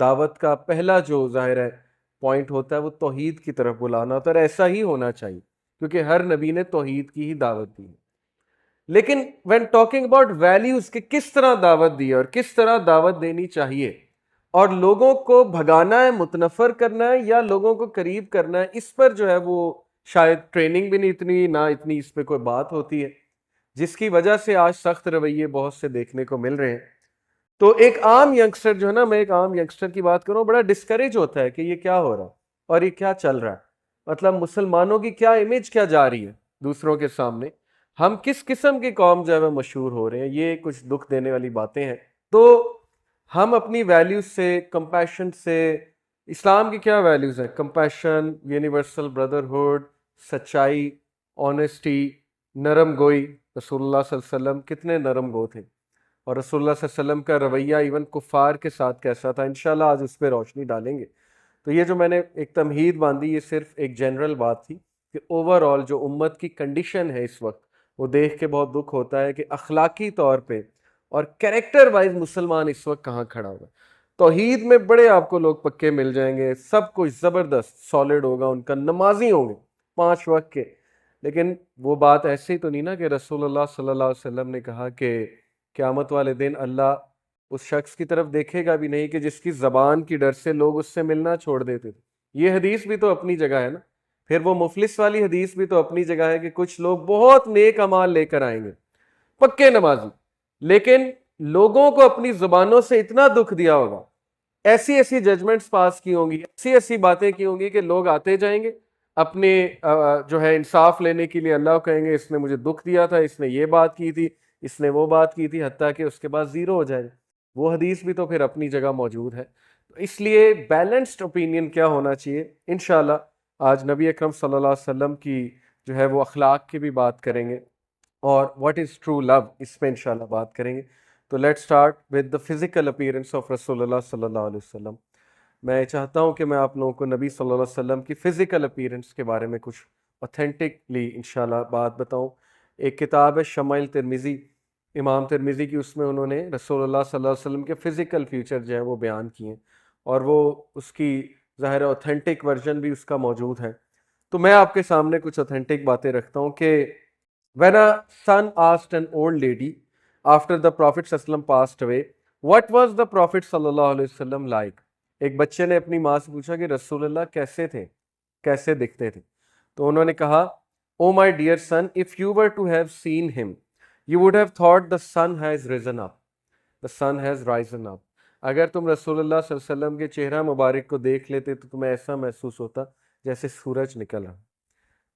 دعوت کا پہلا جو ظاہر ہے پوائنٹ ہوتا ہے وہ توحید کی طرف بلانا ہوتا ہے، اور ایسا ہی ہونا چاہیے کیونکہ ہر نبی نے توحید کی ہی دعوت دی ہے۔ لیکن وین ٹاکنگ اباؤٹ ویلیوز کہ کس طرح دعوت دی ہے اور کس طرح دعوت دینی چاہیے، اور لوگوں کو بھگانا ہے، متنفر کرنا ہے یا لوگوں کو قریب کرنا ہے، اس پر جو ہے وہ شاید ٹریننگ بھی نہیں اتنی، نہ اتنی اس پہ کوئی بات ہوتی ہے، جس کی وجہ سے آج سخت رویے بہت سے دیکھنے کو مل رہے ہیں۔ تو ایک عام ینگسٹر جو ہے نا، میں ایک عام ینگسٹر کی بات کروں، بڑا ڈسکریج ہوتا ہے کہ یہ کیا ہو رہا ہے اور یہ کیا چل رہا ہے، مطلب مسلمانوں کی کیا امیج کیا جا رہی ہے دوسروں کے سامنے، ہم کس قسم کی قوم جو ہے وہ مشہور ہو رہے ہیں، یہ کچھ دکھ دینے والی باتیں ہیں۔ تو ہم اپنی ویلیوز سے، کمپیشن سے، اسلام کی کیا ویلیوز ہیں؟ کمپیشن، یونیورسل بردرہڈ، سچائی، آنیسٹی، نرم گوئی۔ رسول اللہ صلی اللہ علیہ وسلم کتنے نرم گو تھے، اور رسول اللہ صلی اللہ علیہ وسلم کا رویہ ایون کفار کے ساتھ کیسا تھا، انشاءاللہ آج اس پہ روشنی ڈالیں گے۔ تو یہ جو میں نے ایک تمہید باندھی، یہ صرف ایک جنرل بات تھی کہ اوورآل جو امت کی کنڈیشن ہے اس وقت، وہ دیکھ کے بہت دکھ ہوتا ہے کہ اخلاقی طور پہ اور کریکٹر وائز مسلمان اس وقت کہاں کھڑا ہوا ہے۔ توحید میں بڑے آپ کو لوگ پکے مل جائیں گے، سب کچھ زبردست سالڈ ہوگا ان کا، نمازی ہوں گے 5 وقت کے، لیکن وہ بات ایسے ہی تو نہیں نا کہ رسول اللہ صلی اللہ علیہ وسلم نے کہا کہ قیامت والے دن اللہ اس شخص کی طرف دیکھے گا بھی نہیں کہ جس کی زبان کی ڈر سے لوگ اس سے ملنا چھوڑ دیتے تھے۔ یہ حدیث بھی تو اپنی جگہ ہے نا۔ پھر وہ مفلس والی حدیث بھی تو اپنی جگہ ہے کہ کچھ لوگ بہت نیک اعمال لے کر آئیں گے، پکے نمازی، لیکن لوگوں کو اپنی زبانوں سے اتنا دکھ دیا ہوگا، ایسی ایسی ججمنٹس پاس کی ہوں گی، ایسی ایسی باتیں کی ہوں گی کہ لوگ آتے جائیں گے اپنے جو ہے انصاف لینے کے لیے، اللہ کو کہیں گے اس نے مجھے دکھ دیا تھا، اس نے یہ بات کی تھی، اس نے وہ بات کی تھی، حتیٰ کہ اس کے بعد زیرو ہو جائے۔ وہ حدیث بھی تو پھر اپنی جگہ موجود ہے۔ اس لیے بیلنسڈ اوپینین کیا ہونا چاہیے، انشاءاللہ آج نبی اکرم صلی اللہ علیہ وسلم کی جو ہے وہ اخلاق کی بھی بات کریں گے، اور واٹ از ٹرو لو اس پہ انشاءاللہ بات کریں گے۔ تو let start with the physical appearance of رسول اللہ صلی اللہ علیہ وسلم۔ میں چاہتا ہوں کہ میں آپ لوگوں کو نبی صلی اللہ علیہ وسلم کی فزیکل اپیرنس کے بارے میں کچھ اوتھینٹکلی انشاءاللہ بات بتاؤں۔ ایک کتاب ہے شمائل ترمذی، امام ترمذی کی، اس میں انہوں نے رسول اللہ صلی اللہ علیہ وسلم کے فزیکل فیچر جو ہیں وہ بیان کیے ہیں، اور وہ اس کی ظاہر اوتھینٹک ورژن بھی اس کا موجود ہے۔ تو میں آپ کے سامنے کچھ اوتھینٹک باتیں رکھتا ہوں کہ when a son asked an old lady after the Prophet صلی اللہ علیہ وسلم passed away, what was the Prophet صلی اللہ علیہ وسلم like؟ ایک بچے نے اپنی ماں سے پوچھا کہ رسول اللہ کیسے تھے، کیسے دکھتے تھے؟ تو انہوں نے کہا Oh my dear son, if you were to have seen him, you would have thought the sun has risen up. The sun has risen up. اگر تم رسول اللہ صلی اللہ علیہ وسلم کے چہرہ مبارک کو دیکھ لیتے تو تمہیں ایسا محسوس ہوتا جیسے سورج نکل رہا۔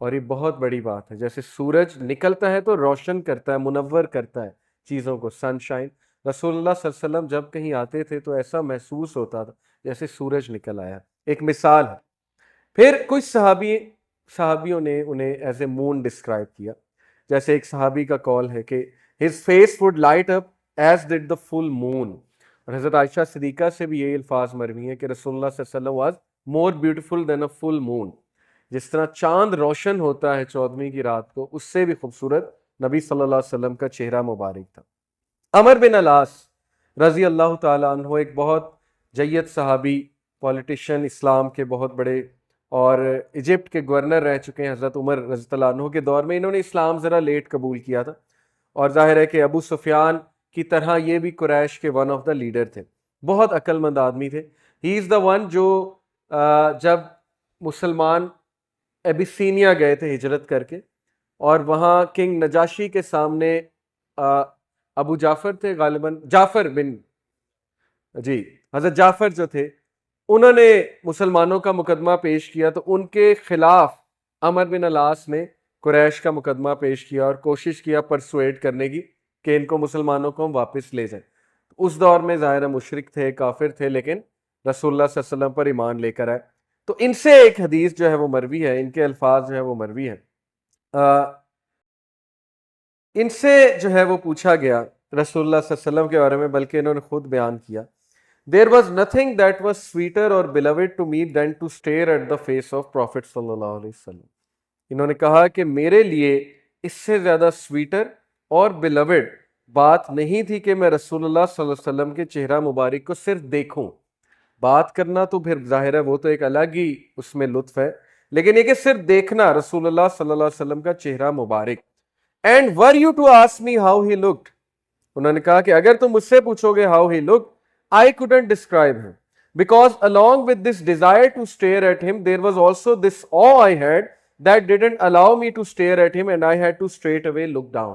اور یہ بہت بڑی بات ہے، جیسے سورج نکلتا ہے تو روشن کرتا ہے، منور کرتا ہے چیزوں کو، سن شائن۔ رسول اللہ صلی اللہ علیہ وسلم جب کہیں آتے تھے تو ایسا محسوس ہوتا تھا جیسے سورج نکل آیا۔ ایک مثال ہے۔ پھر کچھ صحابیوں نے انہیں ایز اے مون ڈسکرائب کیا، جیسے ایک صحابی کا قول ہے کہ his face would light up as did the full moon۔ اور حضرت عائشہ صدیقہ سے بھی یہی الفاظ مروی ہیں کہ رسول اللہ صلی اللہ علیہ وسلم was more beautiful than a full moon۔ جس طرح چاند روشن ہوتا ہے 14ویں کی رات کو، اس سے بھی خوبصورت نبی صلی اللہ علیہ وسلم کا چہرہ مبارک تھا۔ عمر بن العاص رضی اللہ تعالیٰ عنہ ایک بہت جید صحابی، پولیٹیشین، اسلام کے بہت بڑے، اور ایجپٹ کے گورنر رہ چکے ہیں حضرت عمر رضی اللہ عنہ کے دور میں۔ انہوں نے اسلام ذرا لیٹ قبول کیا تھا، اور ظاہر ہے کہ ابو سفیان کی طرح یہ بھی قریش کے ون آف دا لیڈر تھے، بہت عقل مند آدمی تھے۔ ہی از دا ون جو جب مسلمان ایبیسینیا گئے تھے ہجرت کر کے، اور وہاں کنگ نجاشی کے سامنے ابو جعفر تھے، غالباً جعفر بن، جی حضرت جعفر جو تھے، انہوں نے مسلمانوں کا مقدمہ پیش کیا، تو ان کے خلاف عمر بن العاص نے قریش کا مقدمہ پیش کیا اور کوشش کیا پرسویٹ کرنے کی کہ ان کو مسلمانوں کو ہم واپس لے جائیں۔ اس دور میں ظاہر مشرک تھے، کافر تھے، لیکن رسول اللہ صلی اللہ علیہ وسلم پر ایمان لے کر آئے۔ تو ان سے ایک حدیث جو ہے وہ مروی ہے، ان کے الفاظ جو ہے وہ مروی ہیں۔ ان سے جو ہے وہ پوچھا گیا رسول اللہ صلی اللہ علیہ وسلم کے بارے میں، بلکہ انہوں نے خود بیان کیا، There was nothing that was sweeter or beloved to me than to stare at the face of Prophet صلی اللہ علیہ وسلم۔ انہوں نے کہا کہ میرے لیے اس سے زیادہ سویٹر اور بلوڈ بات نہیں تھی کہ میں رسول اللہ صلی اللہ علیہ وسلم کے چہرہ مبارک کو صرف دیکھوں، بات کرنا تو پھر ظاہر ہے وہ تو ایک الگ ہی اس میں لطف ہے، لیکن یہ کہ صرف دیکھنا رسول اللہ صلی اللہ علیہ وسلم کا چہرہ مبارک. And were you to ask me how he looked, انہوں نے کہا کہ اگر تم مجھ سے پوچھو گے how he look, I couldn't describe him because along with this desire to stare at him there was also this awe I had that didn't allow me to stare at him and I had to straight away look down.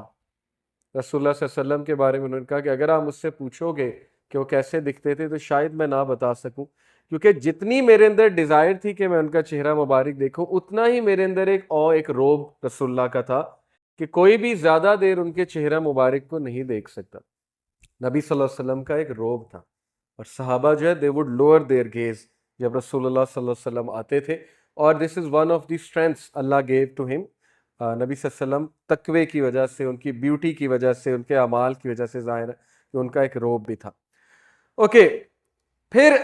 رسول اللہ صلی اللہ علیہ وسلم کے بارے میں انہوں نے کہا کہ اگر آپ مجھ سے پوچھو گے کہ وہ کیسے دکھتے تھے تو شاید میں نہ بتا سکوں، کیونکہ جتنی میرے اندر ڈیزائر تھی کہ میں ان کا چہرہ مبارک دیکھوں، اتنا ہی میرے اندر ایک روب رسول اللہ کا تھا کہ کوئی بھی زیادہ دیر ان کے چہرہ مبارک کو نہیں دیکھ سکتا. نبی صلی اللہ علیہ وسلم کا ایک روب تھا، اور صحابہ جو ہے they would lower their gaze جب رسول اللہ صلی اللہ علیہ وسلم آتے تھے. اور this is one of the strengths Allah gave to him. نبی صلی اللہ علیہ وسلم تقوی کی وجہ سے، ان کی بیوٹی کی وجہ سے، ان کے اعمال کی وجہ سے ظاہر ہے کہ ان کا ایک روب بھی تھا. اوکے، پھر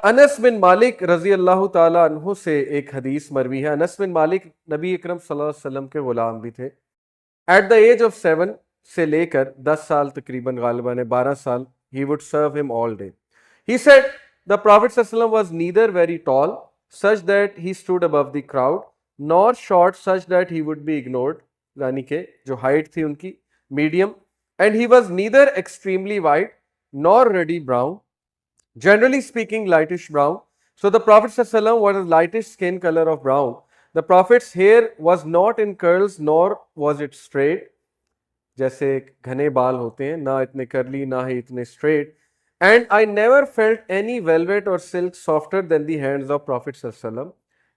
انس بن مالک رضی اللہ تعالیٰ عنہ سے ایک حدیث مروی ہے. انس بن مالک نبی اکرم صلی اللہ علیہ وسلم کے غلام بھی تھے. ایٹ دا ایج آف 7 سے لے کر 10 سال تقریباً، غالباً 12 سال، he would serve him all day. He said the Prophet ﷺ was neither very tall such that he stood above the crowd nor short such that he would be ignored، یعنی کہ جو ہائٹ تھی ان کی medium. And he was neither extremely white nor reddy brown, generally speaking lightish brown. So the Prophet ﷺ was a lightish skin color of brown. The Prophet's hair was not in curls nor was it straight، جیسے گھنے بال ہوتے ہیں، نہ اتنے کرلی نہ ہی اتنے straight. And I never felt any velvet or silk softer than the hands of prophet صلی اللہ علیہ وسلم،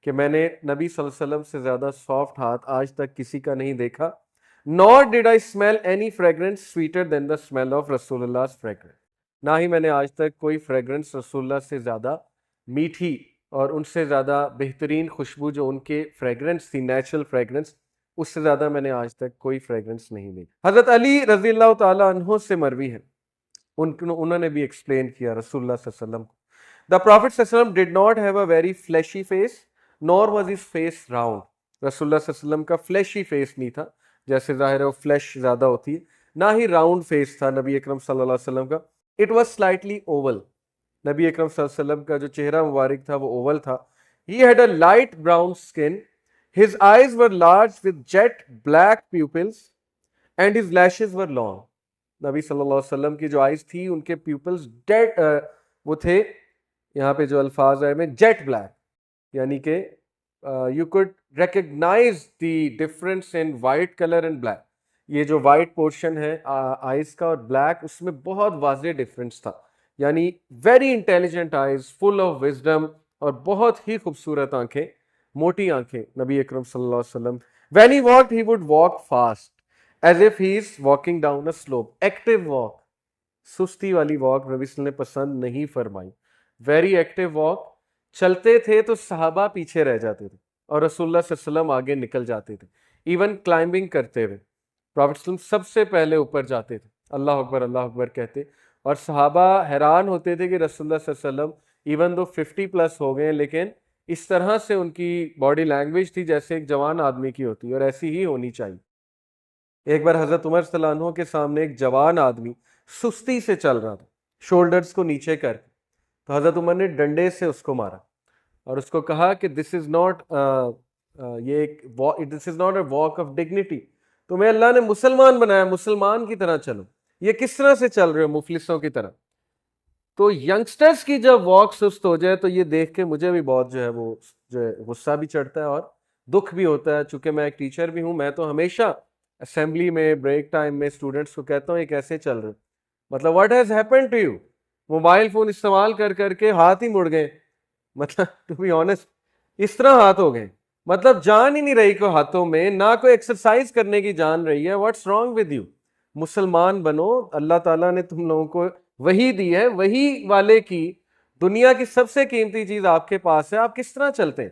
کہ میں نے نبی صلی اللہ علیہ وسلم سے زیادہ سافٹ ہاتھ آج تک کسی کا نہیں دیکھا. Nor did I smell any fragrance sweeter than the smell of رسول اللہ فریگرنس، نہ ہی میں نے آج تک کوئی فریگرنس رسول اللہ سے زیادہ میٹھی اور ان سے زیادہ بہترین خوشبو جو ان کے فریگرنس تھی، نیچرل فریگرنس، اس سے زیادہ میں نے آج تک کوئی فریگرنس نہیں لی. حضرت علی رضی اللہ تعالیٰ عنہ سے مروی ہے، انہوں نے بھی ایکسپلین کیا رسول اللہ صلی اللہ علیہ وسلم کو. The Prophet صلی اللہ علیہ وسلم did not have a very fleshy face nor was his face round. رسول اللہ صلی اللہ علیہ وسلم کا فلیشی فیس نہیں تھا، جیسے ظاہر ہے وہ فلیش زیادہ ہوتی ہے، نہ ہی راؤنڈ فیس تھا نبی اکرم صلی اللہ علیہ وسلم کا. It was slightly oval. نبی اکرم صلی اللہ علیہ وسلم کا جو چہرہ مبارک تھا وہ اوول تھا. He had a light brown skin. His eyes were large with jet black pupils and his lashes were long. نبی صلی اللہ علیہ وسلم کی جو آئیز تھی ان کے پیپلز وہ تھے، یہاں پہ جو الفاظ آئے میں جیٹ بلیک، یعنی کہ you could recognize the difference in white color and black. یہ جو وائٹ پورشن ہے آئیز کا اور بلیک، اس میں بہت واضح ڈفرینس تھا، یعنی very intelligent eyes, full of wisdom, اور بہت ہی خوبصورت آنکھیں، موٹی آنکھیں نبی اکرم صلی اللہ علیہ وسلم. When he walked, he would walk fast as if he is walking down a slope. Active walk، سستی والی واک نبی صلی اللہ علیہ وسلم نے پسند نہیں فرمائی. ویری ایکٹیو واک، چلتے تھے تو صحابہ پیچھے رہ جاتے تھے اور رسول اللہ صلی اللہ علیہ وسلم آگے نکل جاتے تھے. ایون کلائمبنگ کرتے ہوئے پروفیٹ صلی اللہ علیہ وسلم سب سے پہلے اوپر جاتے تھے، اللہ اکبر کہتے، اور صحابہ حیران ہوتے تھے کہ رسول اللہ صلی اللہ علیہ وسلم ایون دو 50+ ہو گئے لیکن اس طرح سے ان کی باڈی لینگویج تھی جیسے ایک جوان آدمی کی ہوتی ہے، اور ایسی ہی ہونی چاہیے. ایک بار حضرت عمر صلی اللہ عنہ کے سامنے ایک جوان آدمی سستی سے چل رہا تھا، شولڈرز کو نیچے کر کے، تو حضرت عمر نے ڈنڈے سے اس کو مارا اور اس کو کہا کہ this is not a walk of dignity, تمہیں اللہ نے مسلمان بنایا، مسلمان کی طرح چلو، یہ کس طرح سے چل رہے ہو مفلسوں کی طرح. تو ینگسٹرز کی جب واک سست ہو جائے تو یہ دیکھ کے مجھے بھی بہت جو ہے غصہ بھی چڑھتا ہے اور دکھ بھی ہوتا ہے. چونکہ میں ایک ٹیچر بھی ہوں، میں تو ہمیشہ اسمبلی میں بریک ٹائم میں اسٹوڈنٹس کو کہتا ہوں یہ کیسے چل رہے، مطلب what has happen to you, mobile phone استعمال کر کر کے ہاتھ ہی مڑ گئے، مطلب ٹو بی آنیسٹ اس طرح ہاتھ ہو گئے، مطلب جان ہی نہیں رہی کوئی ہاتھوں میں، نہ کوئی ایکسرسائز کرنے کی جان رہی ہے. What's wrong with you? مسلمان بنو، اللہ تعالیٰ نے تم لوگوں کو وہی دی ہے، وہی والے کی دنیا کی سب سے قیمتی چیز آپ کے پاس ہے، آپ کس طرح چلتے ہیں؟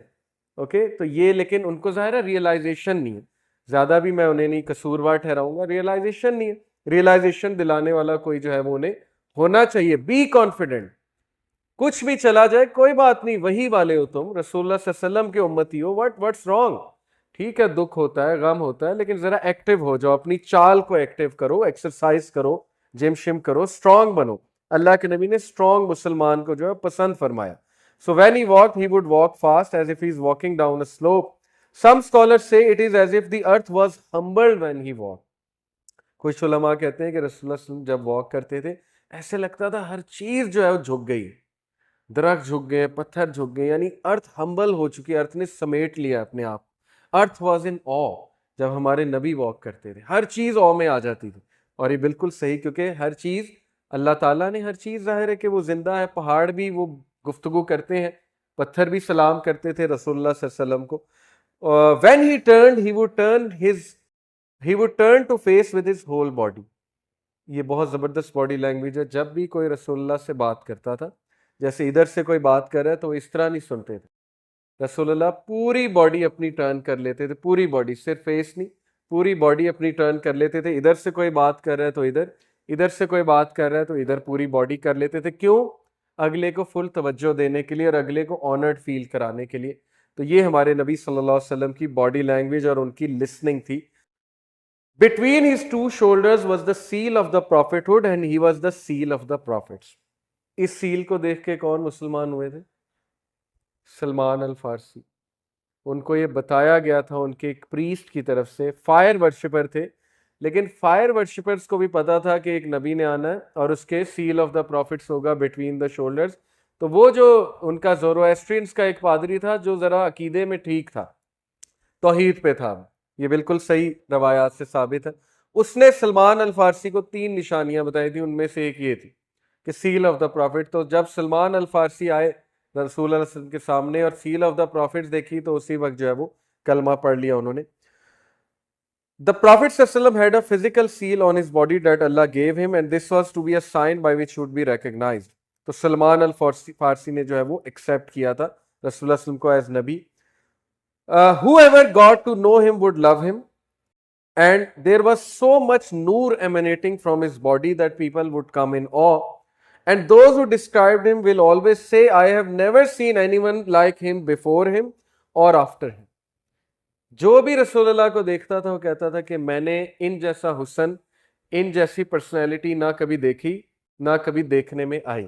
اوکے، تو یہ لیکن ان کو ظاہر ہے ریئلائزیشن نہیں ہے، زیادہ بھی میں انہیں نہیں قصوروار ٹھہراؤں گا، ریئلائزیشن نہیں ہے. ریئلائزیشن دلانے والا کوئی جو ہے وہ انہیں ہونا چاہیے. بی کانفیڈنٹ، کچھ بھی چلا جائے کوئی بات نہیں، وہی والے ہو تم، رسول اللہ صلی اللہ علیہ وسلم کے امتی ہو. What's wrong? ٹھیک ہے دکھ ہوتا ہے، غم ہوتا ہے، لیکن ذرا ایکٹیو ہو جاؤ، اپنی چال کو ایکٹیو کرو، ایکسرسائز کرو، جم شم کرو، اسٹرانگ بنو. اللہ کے نبی نے اسٹرانگ مسلمان کو جو ہے پسند فرمایا. So when he walked, he would walk fast as if he is walking down a slope. Some scholars say it is as if the earth was humbled when he walked. کچھ علماء کہتے ہیں کہ رسول اللہ صلی اللہ علیہ وسلم جب واک کرتے تھے ایسے لگتا تھا ہر چیز جو ہے وہ جھک گئی, درخت جھک گئے, پتھر جھک گئے, یعنی ارتھ ہمبل ہو چکی, ارتھ نے سمیٹ لیا اپنے آپ. ارتھ واز ان او. جب ہمارے نبی واک کرتے تھے ہر چیز او میں آ جاتی تھی. اور یہ بالکل صحیح, کیونکہ ہر چیز اللہ تعالیٰ نے, ہر چیز ظاہر ہے کہ وہ زندہ ہے. پہاڑ بھی وہ گفتگو کرتے ہیں, پتھر بھی سلام کرتے تھے رسول اللہ صلی اللہ علیہ وسلم کو. when he turned, he would turn to face with his whole body. یہ بہت زبردست باڈی لینگویج ہے. جب بھی کوئی رسول اللہ سے بات کرتا تھا, جیسے ادھر سے کوئی بات کر رہا ہے تو وہ اس طرح نہیں سنتے تھے. رسول اللہ پوری باڈی اپنی ٹرن کر لیتے تھے, پوری باڈی, صرف فیس نہیں, پوری باڈی اپنی ٹرن کر لیتے تھے. ادھر سے کوئی بات کر رہا ہے تو ادھر, ادھر سے کوئی بات کر رہا ہے تو ادھر, پوری باڈی کر لیتے تھے. کیوں؟ اگلے کو فل توجہ دینے کے لیے اور اگلے کو آنرڈ فیل کرانے کے لیے. تو یہ ہمارے نبی صلی اللہ علیہ وسلم کی باڈی لینگویج اور ان کی لسننگ تھی. Between his two shoulders was the seal of the prophethood and he was the seal of the prophets. اس سیل کو دیکھ کے کون مسلمان ہوئے تھے؟ سلمان الفارسی. ان کو یہ بتایا گیا تھا ان کے ایک پریسٹ کی طرف سے, فائر ورشپر تھے, لیکن فائر ورشپرز کو بھی پتا تھا کہ ایک نبی نے آنا ہے اور اس کے سیل آف دا پروفٹس ہوگا بٹوین دا شولڈرز. تو وہ جو ان کا زورواسٹرینز کا ایک پادری تھا جو ذرا عقیدے میں ٹھیک تھا, توحید پہ تھا, یہ بالکل صحیح روایات سے ثابت ہے, اس نے سلمان الفارسی کو 3 نشانیاں بتائی تھی. ان میں سے ایک یہ تھی کہ سیل آف دا پروفٹ. تو جب سلمان الفارسی آئے رسول اللہ صلی اللہ علیہ وسلم کے سامنے اور سیل آف دا پروفٹس دیکھی تو اسی وقت جو ہے وہ کلمہ پڑھ لیا انہوں نے. The Prophet ﷺ had a physical seal on his body that Allah gave him and this was to be a sign by which he would be recognized. تو سلمان الفارسی نے جو ہے وہ ایکسیپٹ کیا تھا رسول اللہ صلی اللہ علیہ وسلم کو ایز نبی. Whoever got to know him would love him and there was so much noor emanating from his body that people would come in awe. And those who described him will always say, I have never seen anyone like him before him or after him. جو بھی رسول اللہ کو دیکھتا تھا وہ کہتا تھا کہ میں نے ان جیسا حسن, ان جیسی پرسنالٹی نہ کبھی دیکھی, نہ کبھی دیکھنے میں آئی.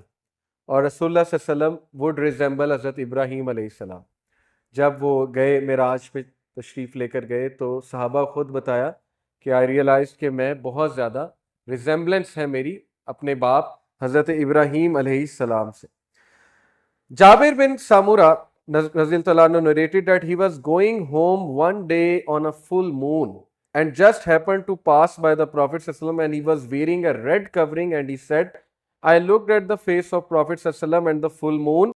اور رسول اللہ صلی اللہ علیہ وسلم would resemble حضرت ابراہیم علیہ السلام. جب وہ گئے معراج پہ تشریف لے کر گئے تو صحابہ خود بتایا کہ I realized کہ میں بہت زیادہ ریزمبلنس ہے میری اپنے باپ حضرت ابراہیم علیہ السلام سے. جابر بن سامورہ رضی اللہ عنہ narrated that he was going home one day on a full moon and just happened to pass by the Prophet ﷺ and he was wearing a red covering and he said, I looked at the face of Prophet ﷺ and the full moon